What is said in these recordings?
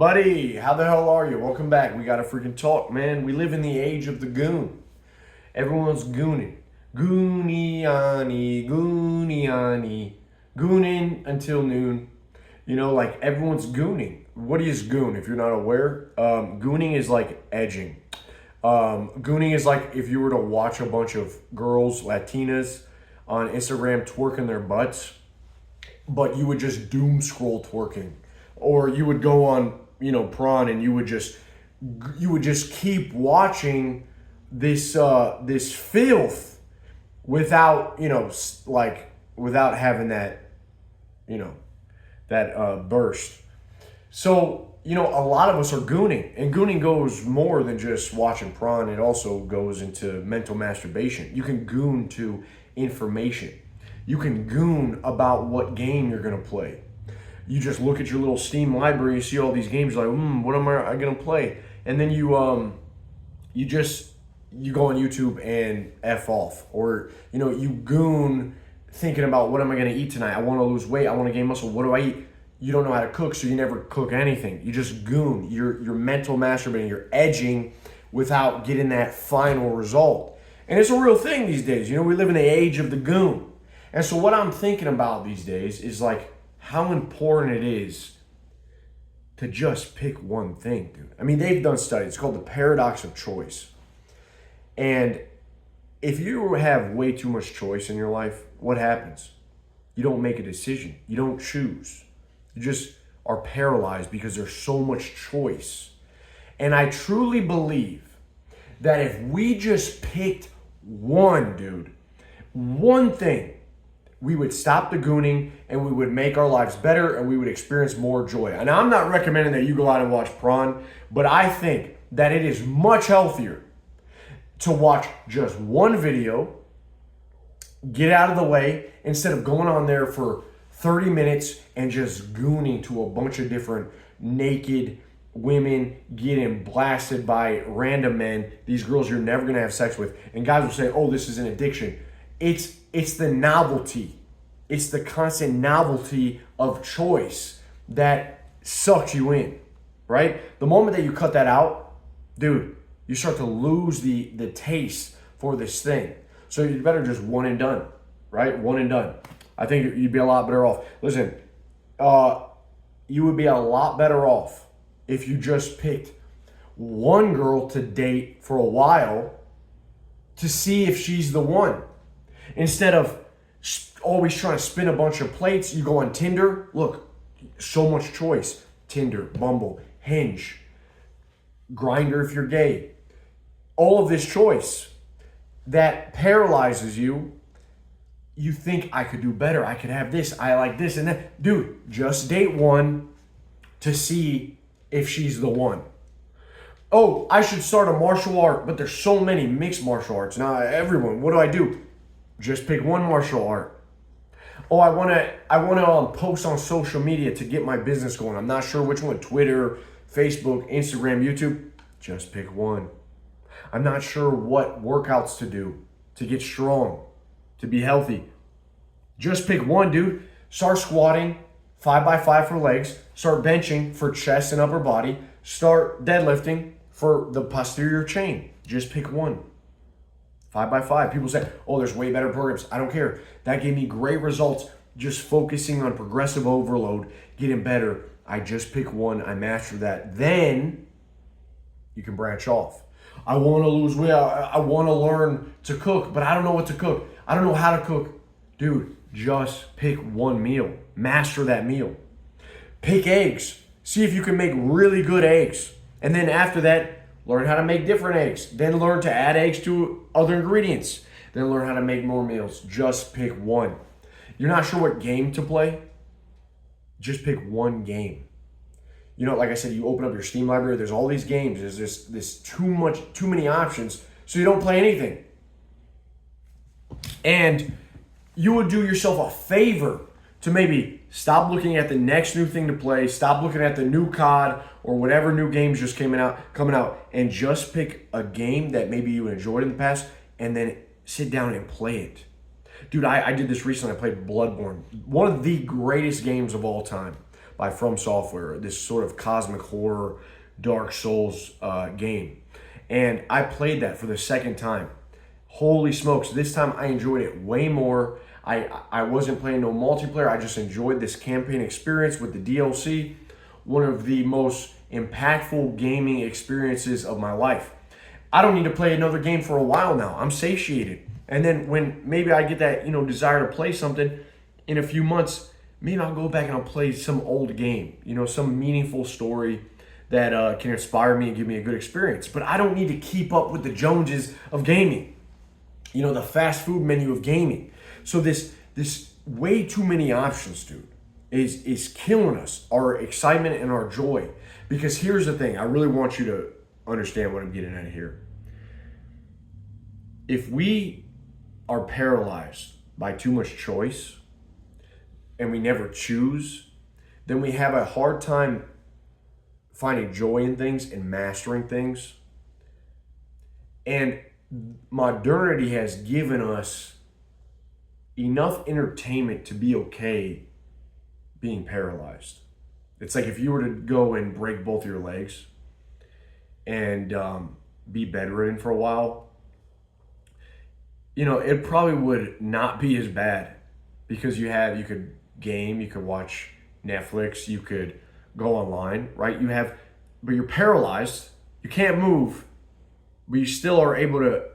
Buddy, how the hell are you? Welcome back. We gotta freaking talk, man. We live in the age of the goon. Everyone's gooning. Gooniani, gooniani. Gooning until noon. You know, like everyone's gooning. What is goon if you're not aware? Gooning is like edging. Gooning is like if you were to watch a bunch of girls, Latinas, on Instagram twerking their butts, but you would just doom scroll twerking. Or you would go on, prawn, and you would just keep watching this this filth without, without having that, burst. So, a lot of us are gooning, and gooning goes more than just watching prawn. It also goes into mental masturbation. You can goon to information. You can goon about what game you're going to play. You just look at your little Steam library, you see all these games, you're like, what am I going to play? And then you go on YouTube and F off. Or, you goon thinking about what am I going to eat tonight? I want to lose weight. I want to gain muscle. What do I eat? You don't know how to cook, so you never cook anything. You just goon. You're mental masturbating. You're edging without getting that final result. And it's a real thing these days. We live in the age of the goon. And so what I'm thinking about these days is how important it is to just pick one thing, dude. I mean, they've done studies. It's called the paradox of choice. And if you have way too much choice in your life, what happens? You don't make a decision. You don't choose. You just are paralyzed because there's so much choice. And I truly believe that if we just picked one thing, we would stop the gooning and we would make our lives better and we would experience more joy. And I'm not recommending that you go out and watch prawn, but I think that it is much healthier to watch just one video, get out of the way, instead of going on there for 30 minutes and just gooning to a bunch of different naked women getting blasted by random men, these girls you're never gonna have sex with. And guys will say, oh, this is an addiction. It's the novelty. It's the constant novelty of choice that sucks you in, right? The moment that you cut that out, dude, you start to lose the taste for this thing. So you better just one and done, right? One and done. I think you'd be a lot better off. Listen, you would be a lot better off if you just picked one girl to date for a while to see if she's the one. Instead of always trying to spin a bunch of plates, you go on Tinder. Look, so much choice. Tinder, Bumble, Hinge, Grindr if you're gay. All of this choice that paralyzes you. You think, I could do better. I could have this. I like this and that. Dude, just date one to see if she's the one. Oh, I should start a martial art, but there's so many mixed martial arts. Now, everyone, what do? Just pick one martial art. Oh, I want to post on social media to get my business going. I'm not sure which one. Twitter, Facebook, Instagram, YouTube. Just pick one. I'm not sure what workouts to do to get strong, to be healthy. Just pick one, dude. Start squatting 5x5 for legs. Start benching for chest and upper body. Start deadlifting for the posterior chain. Just pick one. 5x5. People say, oh, there's way better programs. I don't care. That gave me great results just focusing on progressive overload, getting better. I just pick one. I master that. Then you can branch off. I want to lose weight. I want to learn to cook, but I don't know what to cook. I don't know how to cook. Dude, just pick one meal. Master that meal. Pick eggs. See if you can make really good eggs. And then after that, learn how to make different eggs. Then learn to add eggs to other ingredients. Then learn how to make more meals. Just pick one. You're not sure what game to play? Just pick one game. Like I said, you open up your Steam library, there's all these games. There's this too many options, so you don't play anything. And you would do yourself a favor to maybe stop looking at the next new thing to play, stop looking at the new COD or whatever new games just coming out, and just pick a game that maybe you enjoyed in the past and then sit down and play it. Dude, I did this recently. I played Bloodborne, one of the greatest games of all time. by From Software, this sort of cosmic horror, Dark Souls game. And I played that for the second time. Holy smokes, this time I enjoyed it way more. I wasn't playing no multiplayer. I just enjoyed this campaign experience with the DLC. One of the most impactful gaming experiences of my life. I don't need to play another game for a while now. I'm satiated. And then when maybe I get that, desire to play something in a few months, maybe I'll go back and I'll play some old game, some meaningful story that can inspire me and give me a good experience. But I don't need to keep up with the Joneses of gaming, the fast food menu of gaming. So this way too many options, dude, is killing us, our excitement and our joy. Because here's the thing, I really want you to understand what I'm getting at here. If we are paralyzed by too much choice and we never choose, then we have a hard time finding joy in things and mastering things. And modernity has given us enough entertainment to be okay being paralyzed. It's like if you were to go and break both your legs and be bedridden for a while, it probably would not be as bad, because you could game, you could watch Netflix, you could go online, right? But you're paralyzed, you can't move, but you still are able to,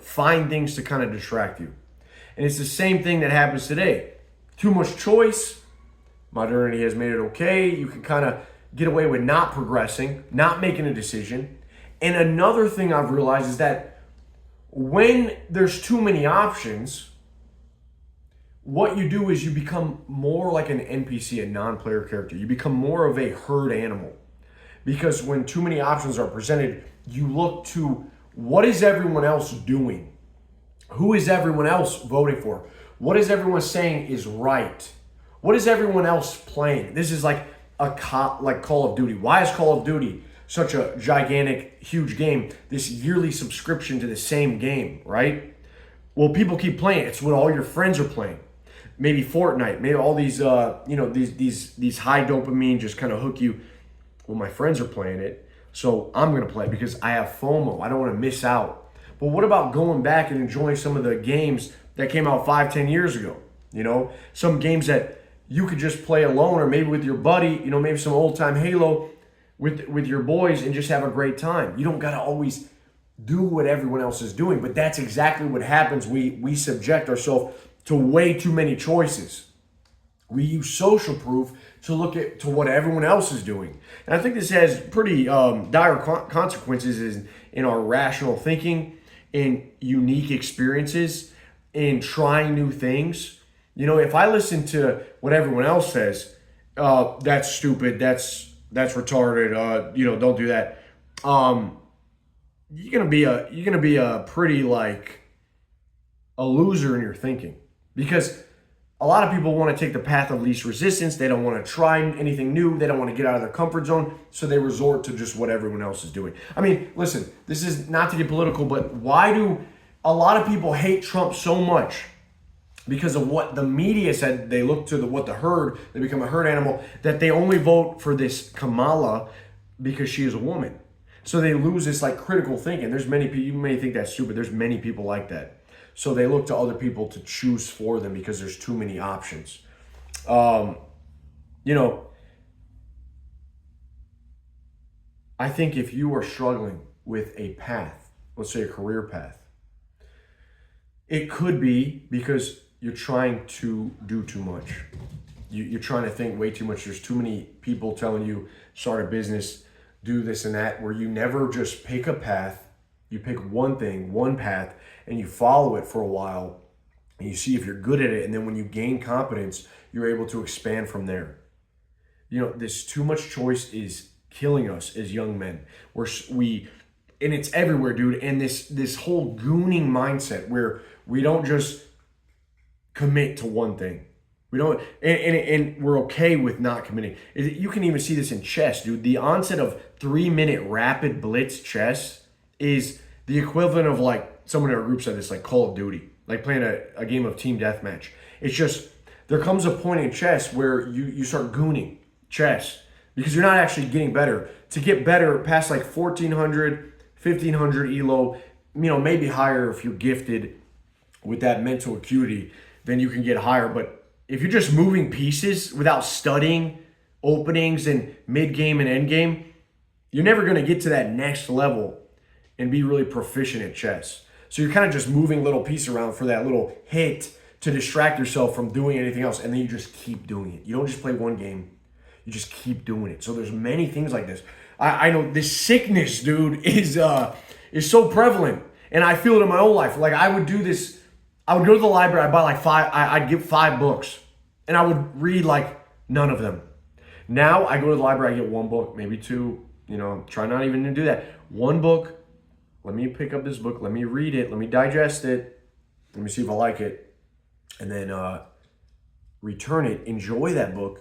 find things to kind of distract you. And it's the same thing that happens today. Too much choice. Modernity has made it okay. You can kind of get away with not progressing, not making a decision. And another thing I've realized is that when there's too many options, what you do is you become more like an NPC, a non-player character. You become more of a herd animal. Because when too many options are presented, you look to what is everyone else doing? Who is everyone else voting for? What is everyone saying is right? What is everyone else playing? This is like Call of Duty. Why is Call of Duty such a gigantic, huge game? This yearly subscription to the same game, right? Well, people keep playing. It's what all your friends are playing. Maybe Fortnite. Maybe all these, these high dopamine just kind of hook you. Well, my friends are playing it, so I'm gonna play it because I have FOMO. I don't want to miss out. But what about going back and enjoying some of the games that came out 5-10 years ago? Some games that you could just play alone, or maybe with your buddy, maybe some old time Halo with your boys, and just have a great time. You don't got to always do what everyone else is doing, but that's exactly what happens. We subject ourselves to way too many choices. We use social proof to look to what everyone else is doing. And I think this has pretty dire consequences in our rational thinking, in unique experiences, in trying new things. If I listen to what everyone else says, that's stupid, that's retarded, don't do that. You're gonna be a pretty a loser in your thinking, because a lot of people want to take the path of least resistance. They don't want to try anything new. They don't want to get out of their comfort zone, so they resort to just what everyone else is doing. I mean, listen, this is not to get political, but why do a lot of people hate Trump so much? Because of what the media said. They look to they become a herd animal, that they only vote for this Kamala because she is a woman. So they lose this critical thinking. There's many people, you may think that's stupid, there's many people like that. So they look to other people to choose for them because there's too many options. I think if you are struggling with a path, let's say a career path, it could be because you're trying to do too much. You're trying to think way too much. There's too many people telling you, start a business, do this and that, where you never just pick a path. You pick one thing, one path, and you follow it for a while, and you see if you're good at it. And then when you gain competence, you're able to expand from there. This too much choice is killing us as young men. And it's everywhere, dude. And this whole gooning mindset where we don't just commit to one thing. We don't, and we're okay with not committing. You can even see this in chess, dude. The onset of 3-minute rapid blitz chess is the equivalent of someone in our group said this, Call of Duty, playing a game of team deathmatch. It's just there comes a point in chess where you start gooning chess because you're not actually getting better. To get better past like 1400, 1500 elo, maybe higher if you're gifted with that mental acuity, then you can get higher. But if you're just moving pieces without studying openings and mid game and end game, you're never going to get to that next level and be really proficient at chess. So you're kind of just moving little pieces around for that little hit to distract yourself from doing anything else, and then you just keep doing it. You don't just play one game, you just keep doing it. So there's many things like this. I know this sickness, dude, is so prevalent, and I feel it in my own life. Like I would do this. I would go to the library. I'd buy like I'd get 5 books, and I would read like none of them. Now I go to the library. I get 1 book, maybe 2. Try not even to do that. 1 book. Let me pick up this book. Let me read it. Let me digest it. Let me see if I like it, and then return it. Enjoy that book.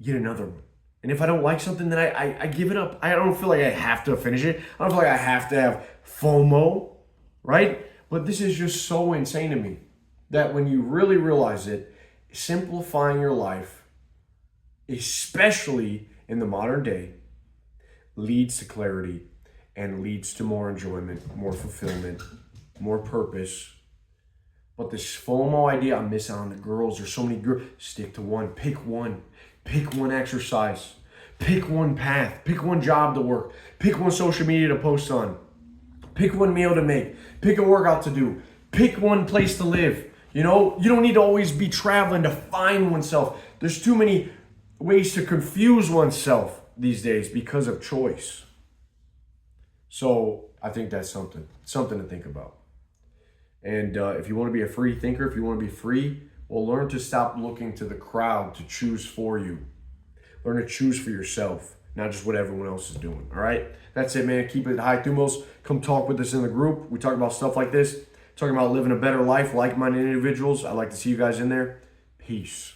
Get another one. And if I don't like something, then I give it up. I don't feel like I have to finish it. I don't feel like I have to have FOMO, right? But this is just so insane to me that when you really realize it, simplifying your life, especially in the modern day, leads to clarity and leads to more enjoyment, more fulfillment, more purpose. But this FOMO idea, I'm missing on the girls. There's so many girls. Stick to one. Pick one. Pick one exercise. Pick one path. Pick one job to work. Pick one social media to post on. Pick one meal to make. Pick a workout to do. Pick one place to live. You don't need to always be traveling to find oneself. There's too many ways to confuse oneself these days because of choice. So I think that's something to think about. And if you want to be a free thinker, if you want to be free, well, learn to stop looking to the crowd to choose for you. Learn to choose for yourself, not just what everyone else is doing. All right? That's it, man. Keep it high thumos. Come talk with us in the group. We talk about stuff like this, talking about living a better life, like-minded individuals. I'd like to see you guys in there. Peace.